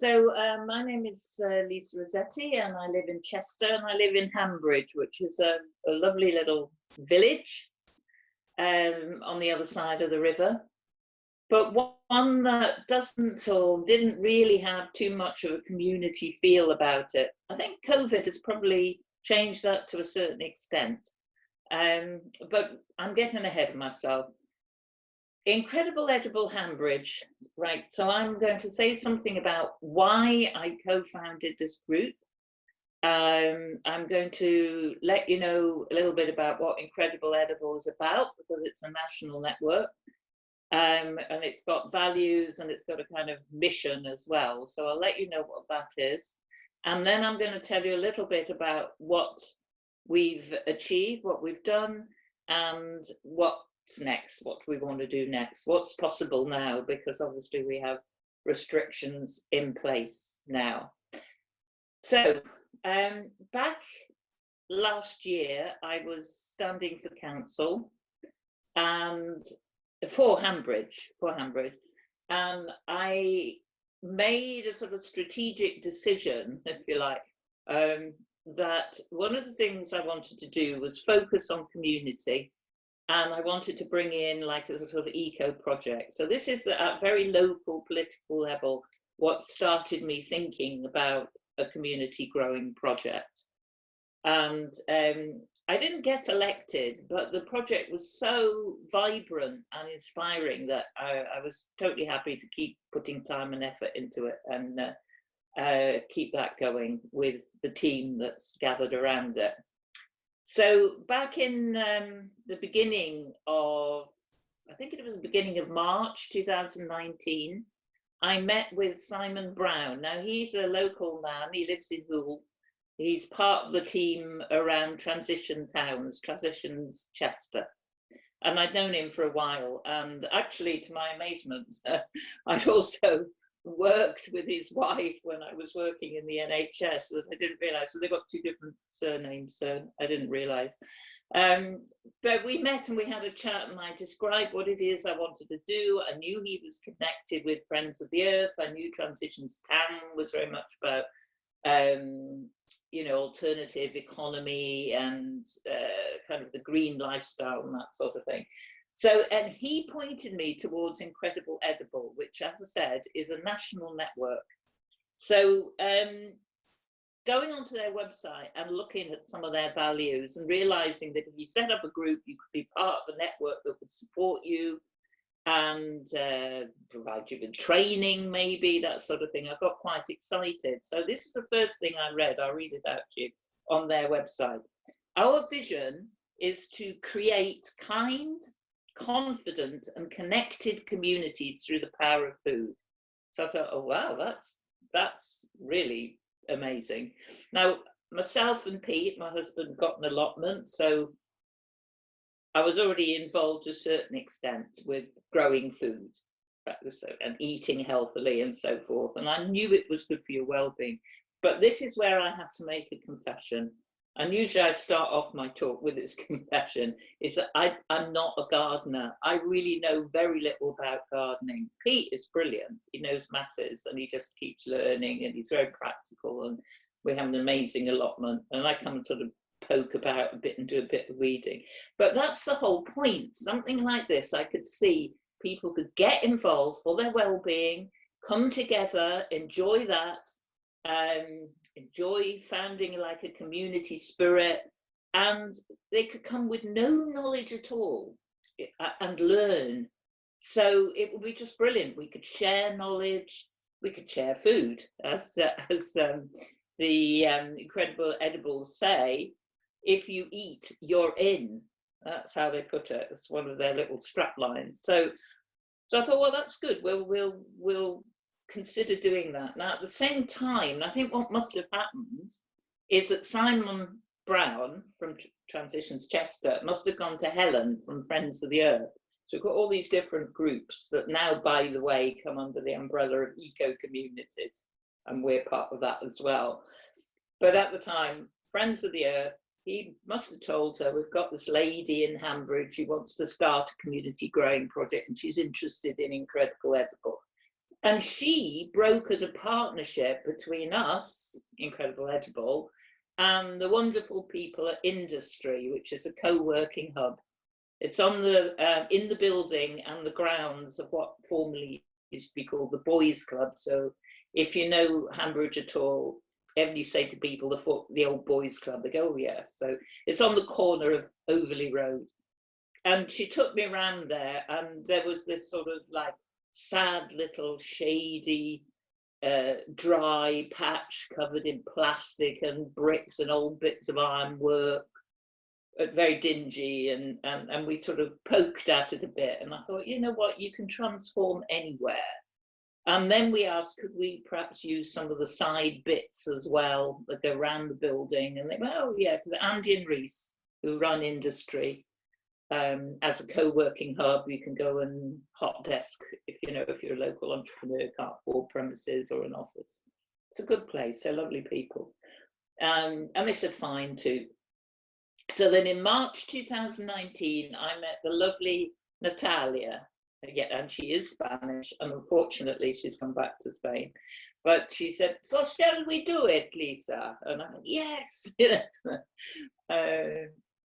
My name is Lisa Rossetti, and I live in Chester, and I live in Handbridge, which is a lovely little village on the other side of the river, but one that doesn't or didn't really have too much of a community feel about it. I think COVID has probably changed that to a certain extent, but I'm getting ahead of myself. Incredible Edible Handbridge, right? So I'm going to say something about why I co-founded this group. I'm going to let you know a little bit about what Incredible Edible is about, because it's a national network, and it's got values and it's got a kind of mission as well. So I'll let you know what that is. And then I'm going to tell you a little bit about what we've achieved, what we've done, and what's next, what we want to do next, what's possible now, because obviously we have restrictions in place now. So back last year, I was standing for council and for Handbridge, and I made a sort of strategic decision, if you like, that one of the things I wanted to do was focus on community, and I wanted to bring in like a sort of eco project. So this is at a very local political level what started me thinking about a community growing project. And I didn't get elected, but the project was so vibrant and inspiring that I was totally happy to keep putting time and effort into it, and keep that going with the team that's gathered around it. So back in the beginning of, I think it was the beginning of March 2019, I met with Simon Brown. Now he's a local man, he lives in Hull. He's part of the team around Transition Towns, Transitions Chester. And I'd known him for a while, and actually to my amazement, I'd also worked with his wife when I was working in the NHS, that I didn't realise. So they've got two different surnames, so I didn't realise. But we met and we had a chat, and I described what it is I wanted to do. I knew he was connected with Friends of the Earth. I knew Transitions Town was very much about you know, alternative economy and kind of the green lifestyle and that sort of thing. So, and he pointed me towards Incredible Edible, which, as I said, is a national network. So going onto their website and looking at some of their values and realizing that if you set up a group, you could be part of a network that would support you and provide you with training, maybe, that sort of thing. I got quite excited. So this is the first thing I read. I'll read it out to you on their website. Our vision is to create kind, confident and connected communities through the power of food. So I thought, oh wow, that's really amazing. Now myself and Pete, my husband, got an allotment, so I was already involved to a certain extent with growing food and eating healthily and so forth, and I knew it was good for your well-being. But this is where I have to make a confession, and usually I start off my talk with this confession, is that I'm not a gardener. I really know very little about gardening. Pete is brilliant, he knows masses, and he just keeps learning, and he's very practical, and we have an amazing allotment, and I come and sort of poke about a bit and do a bit of weeding. But that's the whole point. Something like this, I could see people could get involved for their well-being, come together, enjoy that, enjoy founding like a community spirit, and they could come with no knowledge at all and learn. So it would be just brilliant. We could share knowledge, we could share food, as the Incredible Edibles say, if you eat, you're in. That's how they put it. It's one of their little strap lines. So I thought, well, that's good. We'll consider doing that. Now, at the same time, I think what must have happened is that Simon Brown from Transitions Chester must have gone to Helen from Friends of the Earth. So we've got all these different groups that now, by the way, come under the umbrella of eco communities, and we're part of that as well. But at the time, Friends of the Earth, he must have told her, we've got this lady in Handbridge, she wants to start a community growing project and she's interested in Incredible Edible. And she brokered a partnership between us, Incredible Edible, and the wonderful people at Industry, which is a co-working hub. It's on the in the building and the grounds of what formerly used to be called the Boys Club. So if you know Handbridge at all, ever you say to people the old Boys Club, they go, oh yeah. So it's on the corner of Overley Road. And she took me around there, and there was this sort of like sad little shady dry patch covered in plastic and bricks and old bits of ironwork, very dingy, and we sort of poked at it a bit, and I thought, you know what, you can transform anywhere. And then we asked, could we perhaps use some of the side bits as well that go around the building? And they went, oh yeah, because Andy and Reese, who run Industry, as a co-working hub, you can go and hot desk if you're a local entrepreneur, can't afford premises or an office. It's a good place, they're lovely people. And they said fine too. So then in March 2019, I met the lovely Natalia, and she is Spanish, and unfortunately she's come back to Spain. But she said, so shall we do it, Lisa? And I went, yes.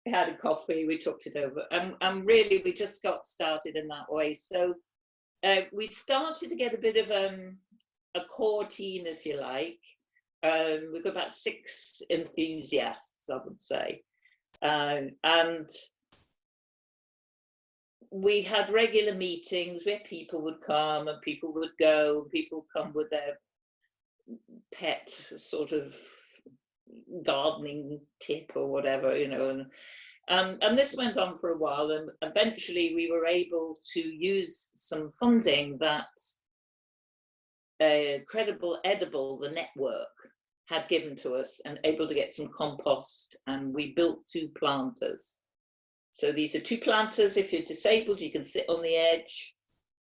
We had a coffee, we talked it over, and really we just got started in that way. So we started to get a bit of a core team, if you like. We've got about 6 enthusiasts, I would say. And we had regular meetings where people would come and people would go, people would come with their pet sort of gardening tip or whatever, and this went on for a while, and eventually we were able to use some funding that Credible Edible, the network, had given to us, and able to get some compost, and we built 2 planters. So these are 2 planters. If you're disabled, you can sit on the edge.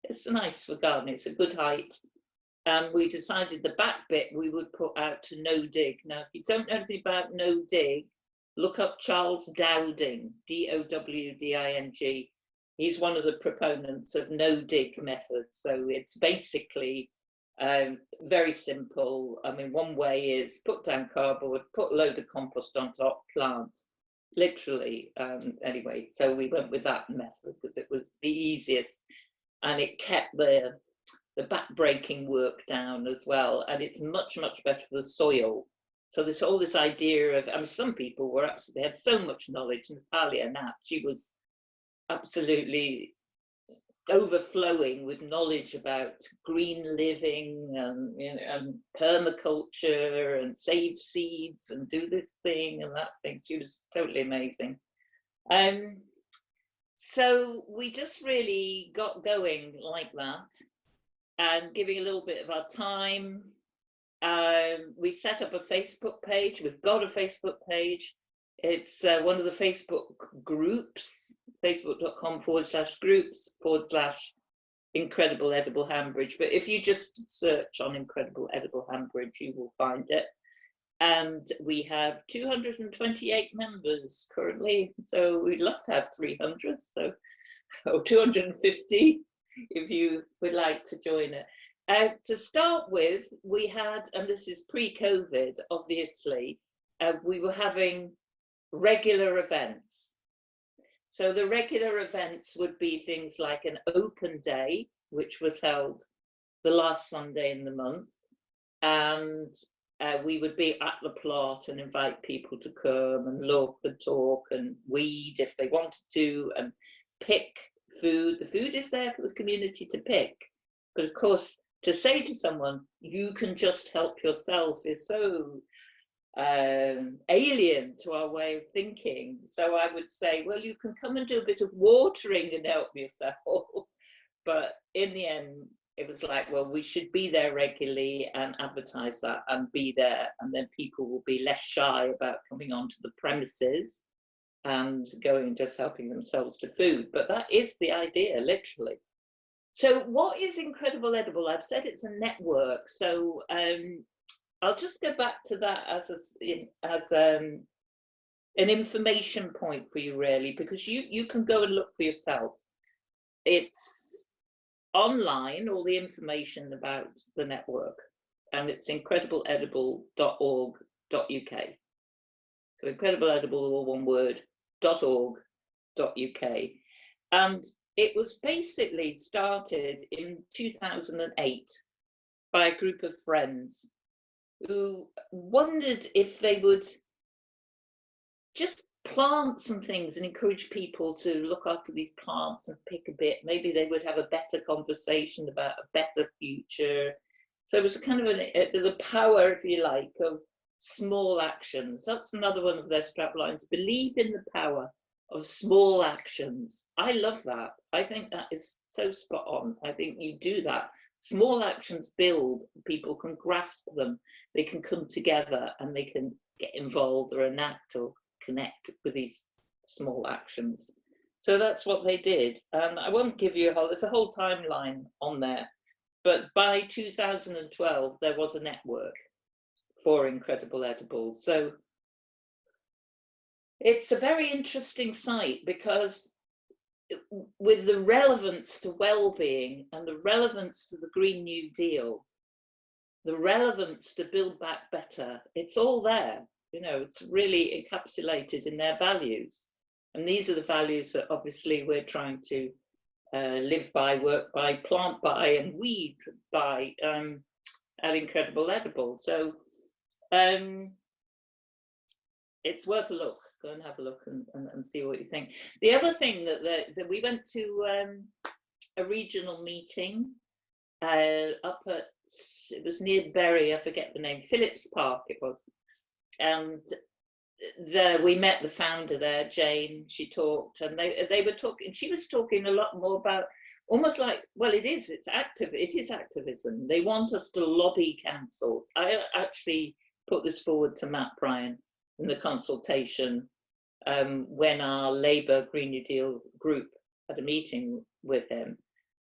It's nice for gardening, it's a good height. And we decided the back bit we would put out to no dig. Now, if you don't know anything about no dig, look up Charles Dowding, Dowding. He's one of the proponents of no dig method. So it's basically very simple. I mean, one way is put down cardboard, put a load of compost on top, plant, literally. Anyway, so we went with that method because it was the easiest, and it kept the back-breaking work down as well, and it's much better for the soil. So there's all this idea of, I mean, some people were absolutely, they had so much knowledge. Natalia Nat, she was absolutely overflowing with knowledge about green living and permaculture and save seeds and do this thing and that thing. She was totally amazing. So we just really got going like that, and giving a little bit of our time. We set up a Facebook page. We've got a Facebook page. It's one of the Facebook groups, facebook.com/groups/Incredible Edible Handbridge. But if you just search on Incredible Edible Handbridge, you will find it. And we have 228 members currently. So we'd love to have 300, or 250 if you would like to join it. To start with, we had, and this is pre-COVID, obviously, we were having regular events. So the regular events would be things like an open day, which was held the last Sunday in the month, and we would be at the plot and invite people to come and look and talk and weed if they wanted to, and pick food. The food is there for the community to pick, but of course, to say to someone, you can just help yourself, is so alien to our way of thinking. So I would say, well, you can come and do a bit of watering and help yourself. But in the end, it was like, well, we should be there regularly and advertise that and be there. And then people will be less shy about coming onto the premises and going and just helping themselves to food. But that is the idea, literally. So what is Incredible Edible? I've said it's a network. So I'll just go back to that as an information point for you, really, because you can go and look for yourself. It's online all the information about the network, and it's incredibleedible.org.uk. So incredibleedible, all one word, .org.uk. And it was basically started in 2008 by a group of friends who wondered if they would just plant some things and encourage people to look after these plants and pick a bit. Maybe they would have a better conversation about a better future. So it was kind of the power, if you like, of small actions. That's another one of their strap lines. Believe in the power of small actions. I love that. I think that is so spot on. I think you do that. Small actions build, people can grasp them, they can come together and they can get involved or enact or connect with these small actions. So that's what they did. And I won't give you there's a whole timeline on there, but by 2012 there was a network for Incredible Edibles. So it's a very interesting site, because with the relevance to well-being and the relevance to the Green New Deal, the relevance to Build Back Better, it's all there. You know, it's really encapsulated in their values. And these are the values that obviously we're trying to live by, work by, plant by, and weed by at Incredible Edible. So it's worth a look. Go and have a look and see what you think. The other thing that we went to a regional meeting up at, it was near Bury, I forget the name, Phillips Park it was. And we met the founder there, Jane. She talked, and they were talking. She was talking a lot more about, almost like, well, it is activism. They want us to lobby councils. I actually put this forward to Matt Bryan in the consultation when our Labour Green New Deal group had a meeting with him,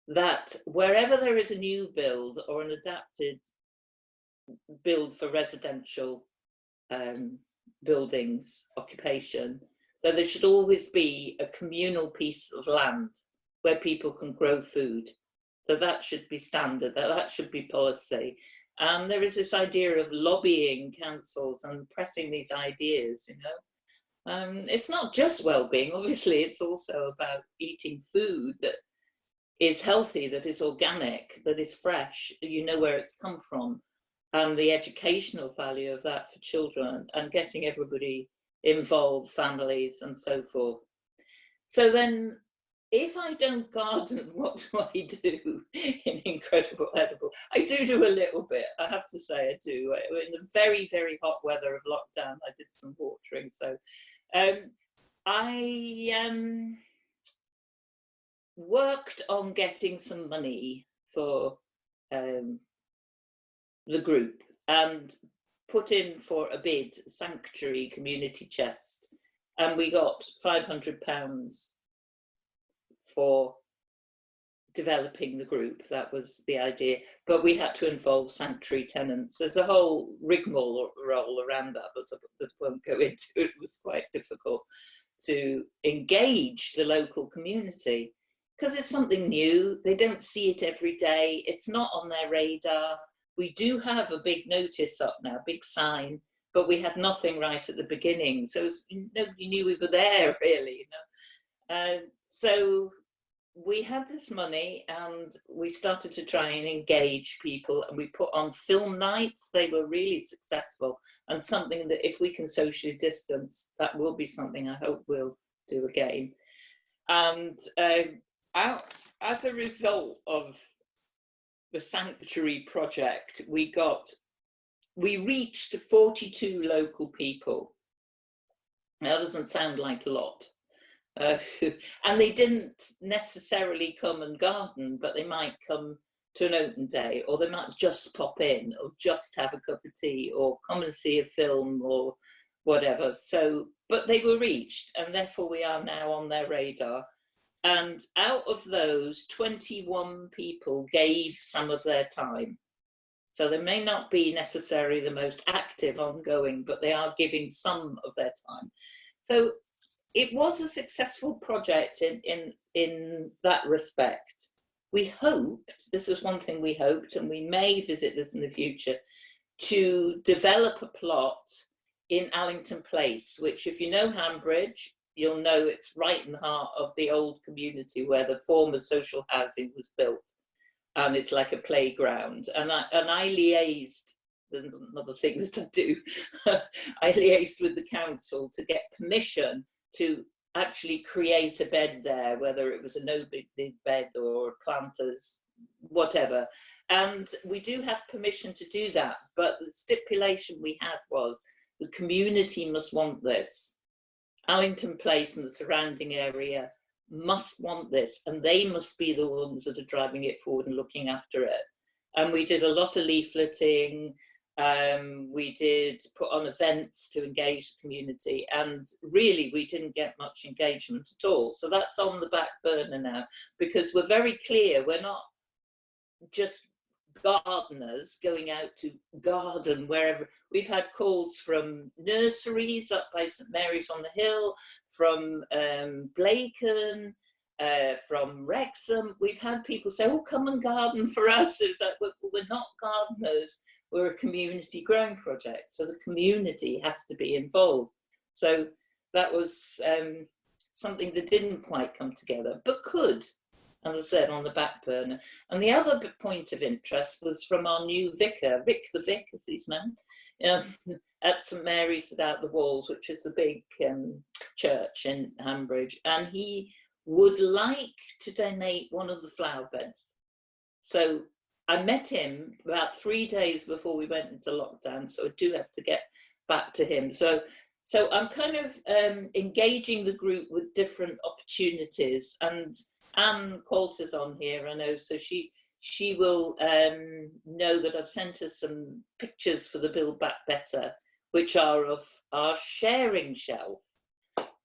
that wherever there is a new build or an adapted build for residential buildings, occupation, that there should always be a communal piece of land where people can grow food. That should be standard, that should be policy. And there is this idea of lobbying councils and pressing these ideas, you know. It's not just well-being, obviously, it's also about eating food that is healthy, that is organic, that is fresh, you know where it's come from, and the educational value of that for children, and getting everybody involved, families and so forth. So then, if I don't garden, what do I do in Incredible Edible? I do a little bit, I have to say I do. In the very, very hot weather of lockdown, I did some watering. So I worked on getting some money for the group and put in for a bid, Sanctuary Community Chest, and we got £500 for developing the group. That was the idea, but we had to involve sanctuary tenants. There's a whole rigmarole around that, but I won't go into it. It was quite difficult to engage the local community because it's something new. They don't see it every day. It's not on their radar. We do have a big notice up now, big sign, but we had nothing right at the beginning. So nobody knew we were there, really, you know. So we had this money and we started to try and engage people, and we put on film nights. They were really successful, and something that if we can socially distance, that will be something I hope we'll do again. And as a result of the Sanctuary project, we reached 42 local people. That doesn't sound like a lot. And they didn't necessarily come and garden, but they might come to an open day, or they might just pop in, or just have a cup of tea, or come and see a film, or whatever. So, but they were reached, and therefore we are now on their radar. And out of those, 21 people gave some of their time. So they may not be necessarily the most active ongoing, but they are giving some of their time. So it was a successful project in that respect. we hoped, this was one thing we hoped, and we may visit this in the future, to develop a plot in Allington Place, which, if you know Handbridge, you'll know it's right in the heart of the old community where the former social housing was built. And it's like a playground. And I liaised, there's another thing that I do, I liaised with the council to get permission to actually create a bed there, whether it was a no big bed or planters, whatever. And we do have permission to do that, but the stipulation we had was the community must want this. Allington Place and the surrounding area must want this, and they must be the ones that are driving it forward and looking after it. And we did a lot of leafleting. We did put on events to engage the community, and really we didn't get much engagement at all. So that's on the back burner now, because we're very clear we're not just gardeners going out to garden wherever. We've had calls from nurseries up by St Mary's on the Hill, from Blacon, from Wrexham. We've had people say, oh, come and garden for us. It's like, we're not gardeners, we're a community growing project, so the community has to be involved. So that was something that didn't quite come together, but could, as I said, on the back burner. And the other point of interest was from our new vicar, Rick the Vic, as he's known, at St Mary's Without the Walls, which is a big church in Handbridge. And he would like to donate one of the flower beds. So I met him about 3 days before we went into lockdown, so I do have to get back to him. So I'm kind of engaging the group with different opportunities, and Anne Coulter's on here, I know, so she will know that I've sent her some pictures for the Build Back Better, which are of our sharing shelf.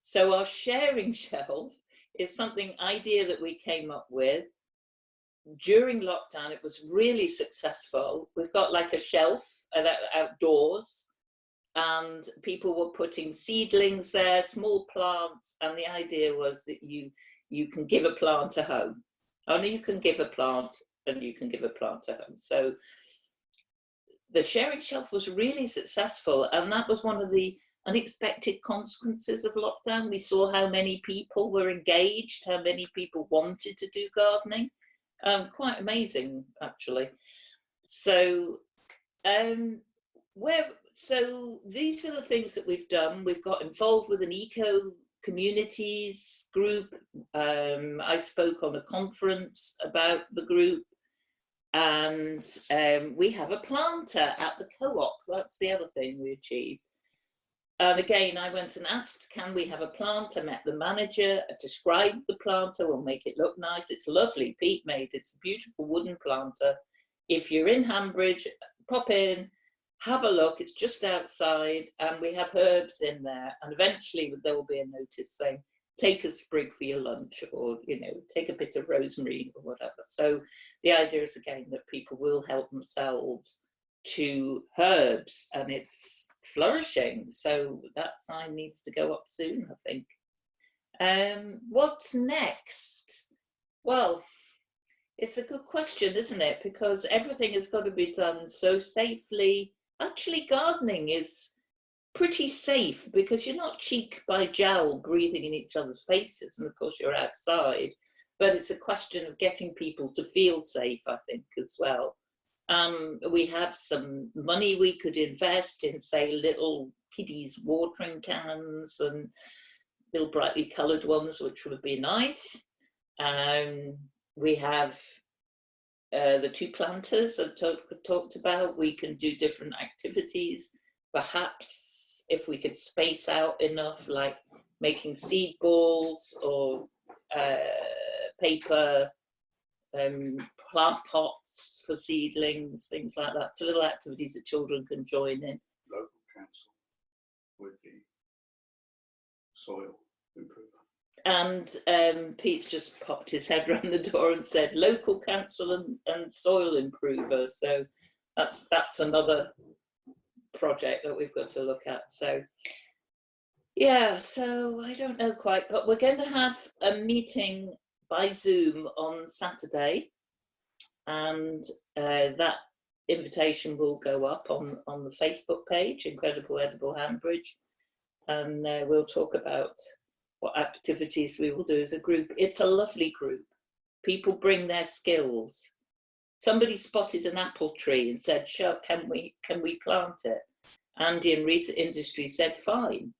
So our sharing shelf is something idea that we came up with during lockdown. It was really successful. We've got like a shelf outdoors, and people were putting seedlings there, small plants, and the idea was that you can give a plant a home. Only you can give a plant, and you can give a plant a home. So the sharing shelf was really successful, and that was one of the unexpected consequences of lockdown. We saw how many people were engaged, how many people wanted to do gardening. Quite amazing, actually. So so these are the things that we've done. We've got involved with an eco communities group. I spoke on a conference about the group, and we have a planter at the co-op. That's the other thing we achieved. And again, I went and asked, can we have a planter? Met the manager, described the planter, we'll make it look nice. It's lovely, Pete made it. It's a beautiful wooden planter. If you're in Handbridge, pop in, have a look. It's just outside, and we have herbs in there. And eventually there will be a notice saying, take a sprig for your lunch, or, you know, take a bit of rosemary or whatever. So the idea is, again, that people will help themselves to herbs, and it's flourishing. So that sign needs to go up soon, I think. What's next? Well, it's a good question, isn't it? Because everything has got to be done so safely. Actually, gardening is pretty safe because you're not cheek by jowl breathing in each other's faces, and of course you're outside, but it's a question of getting people to feel safe, I think, as well. We have some money we could invest in, say, little kiddies watering cans and little brightly coloured ones, which would be nice. We have the 2 planters I've talked about. We can do different activities. Perhaps if we could space out enough, like making seed balls or paper plant pots for seedlings, things like that. So little activities that children can join in. Local council with the soil improver. And Pete's just popped his head around the door and said local council and soil improver. So that's another project that we've got to look at. So yeah, so I don't know quite, but we're going to have a meeting by Zoom on Saturday. and that invitation will go up on the Facebook page, Incredible Edible Handbridge, and we'll talk about what activities we will do as a group. It's a lovely group. People bring their skills. Somebody spotted an apple tree and said, "Sure, can we plant it?" Andy in Recent Industry said, "Fine."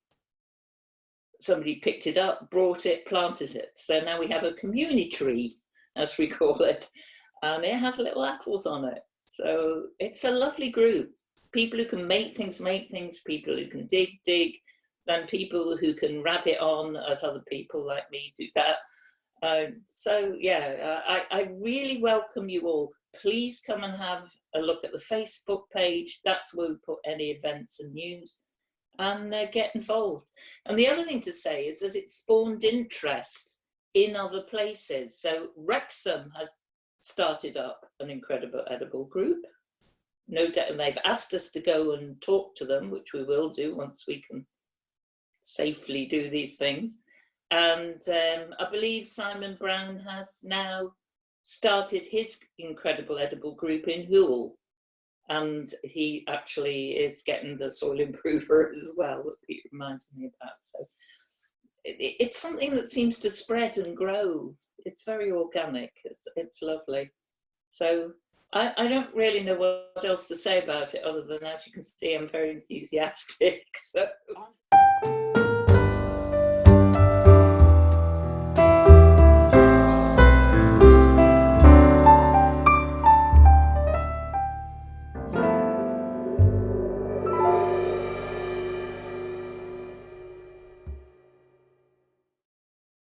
Somebody picked it up, brought it, planted it. So now we have a community tree, as we call it, and it has little apples on it. So it's a lovely group. People who can make things, people who can dig, and people who can rab it on at other people like me do that. So yeah, I really welcome you all. Please come and have a look at the Facebook page. That's where we put any events and news, and get involved. And the other thing to say is that it spawned interest in other places. So Wrexham has started up an Incredible Edible group. No doubt, and they've asked us to go and talk to them, which we will do once we can safely do these things. And I believe Simon Brown has now started his Incredible Edible group in Hoole, and he actually is getting the soil improver as well that Pete reminded me about. So it's something that seems to spread and grow. It's very organic. It's lovely. So I don't really know what else to say about it other than, as you can see, I'm very enthusiastic. So